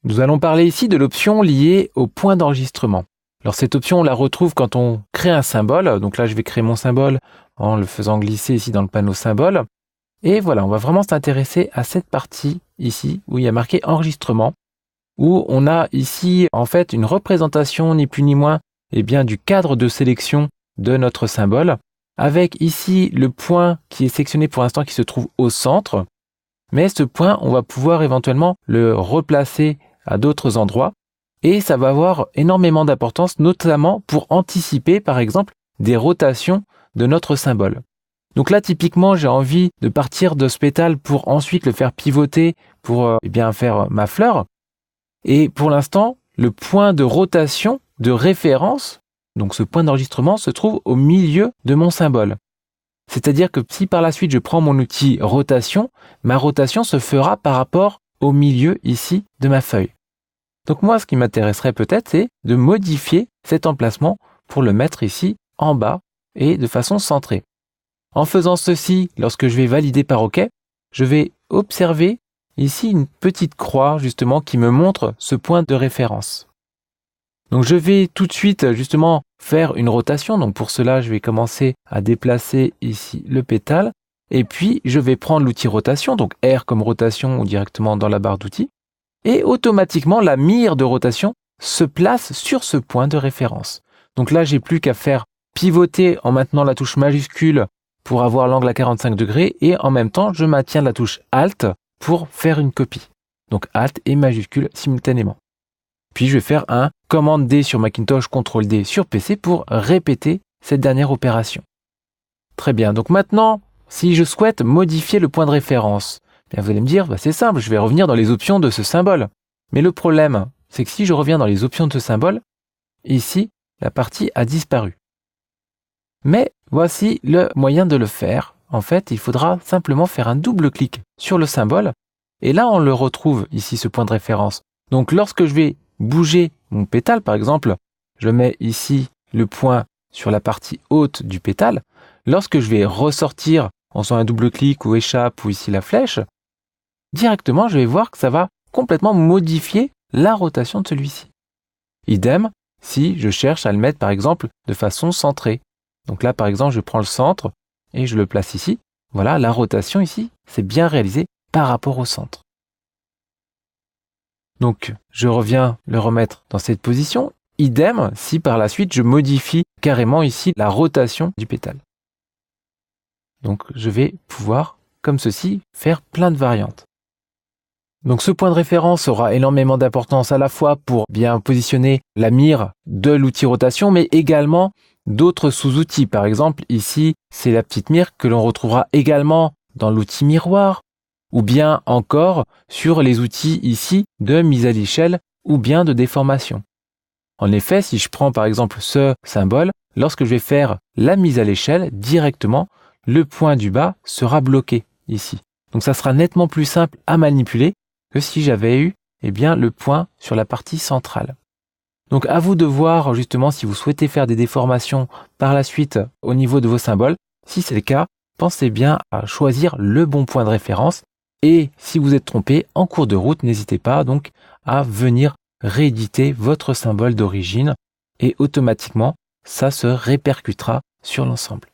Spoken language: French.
Nous allons parler ici de l'option liée au point d'enregistrement. Alors cette option, on la retrouve quand on crée un symbole. Donc là, je vais créer mon symbole en le faisant glisser ici dans le panneau symbole. Et voilà, on va vraiment s'intéresser à cette partie ici où il y a marqué enregistrement, où on a ici en fait une représentation ni plus ni moins du cadre de sélection de notre symbole, avec ici le point qui est sélectionné pour l'instant qui se trouve au centre. Mais ce point, on va pouvoir éventuellement le replacer à d'autres endroits et ça va avoir énormément d'importance, notamment pour anticiper par exemple des rotations de notre symbole. Donc là, typiquement, j'ai envie de partir de ce pétale pour ensuite le faire pivoter pour faire ma fleur. Et pour l'instant, le point de rotation, de référence, donc ce point d'enregistrement, se trouve au milieu de mon symbole. C'est-à-dire que si par la suite je prends mon outil rotation, ma rotation se fera par rapport au milieu ici de ma feuille. Donc moi, ce qui m'intéresserait peut-être, c'est de modifier cet emplacement pour le mettre ici en bas et de façon centrée. En faisant ceci, lorsque je vais valider par OK, je vais observer ici une petite croix justement qui me montre ce point de référence. Donc je vais tout de suite justement faire une rotation. Donc pour cela, je vais commencer à déplacer ici le pétale et puis je vais prendre l'outil rotation, donc R comme rotation ou directement dans la barre d'outils. Et automatiquement, la mire de rotation se place sur ce point de référence. Donc là, j'ai plus qu'à faire pivoter en maintenant la touche majuscule pour avoir l'angle à 45 degrés et en même temps, je maintiens la touche Alt pour faire une copie. Donc Alt et majuscule simultanément. Puis je vais faire un commande D sur Macintosh, CTRL D sur PC pour répéter cette dernière opération. Très bien, donc maintenant, si je souhaite modifier le point de référence, bien vous allez me dire, c'est simple, je vais revenir dans les options de ce symbole. Mais le problème, c'est que si je reviens dans les options de ce symbole, ici, la partie a disparu. Mais voici le moyen de le faire. En fait, il faudra simplement faire un double clic sur le symbole. Et là, on le retrouve ici, ce point de référence. Donc, lorsque je vais bouger mon pétale, par exemple, je mets ici le point sur la partie haute du pétale. Lorsque je vais ressortir en faisant un double clic ou échappe ou ici la flèche, directement, je vais voir que ça va complètement modifier la rotation de celui-ci. Idem si je cherche à le mettre, par exemple, de façon centrée. Donc là, par exemple, je prends le centre et je le place ici. Voilà, la rotation ici, c'est bien réalisé par rapport au centre. Donc, je reviens le remettre dans cette position. Idem si par la suite, je modifie carrément ici la rotation du pétale. Donc, je vais pouvoir, comme ceci, faire plein de variantes. Donc, ce point de référence aura énormément d'importance à la fois pour bien positionner la mire de l'outil rotation, mais également d'autres sous-outils. Par exemple, ici, c'est la petite mire que l'on retrouvera également dans l'outil miroir, ou bien encore sur les outils ici de mise à l'échelle ou bien de déformation. En effet, si je prends par exemple ce symbole, lorsque je vais faire la mise à l'échelle, directement, le point du bas sera bloqué ici. Donc ça sera nettement plus simple à manipuler que si j'avais eu le point sur la partie centrale. Donc à vous de voir justement si vous souhaitez faire des déformations par la suite au niveau de vos symboles. Si c'est le cas, pensez bien à choisir le bon point de référence. Et si vous êtes trompé en cours de route, n'hésitez pas donc à venir rééditer votre symbole d'origine et automatiquement, ça se répercutera sur l'ensemble.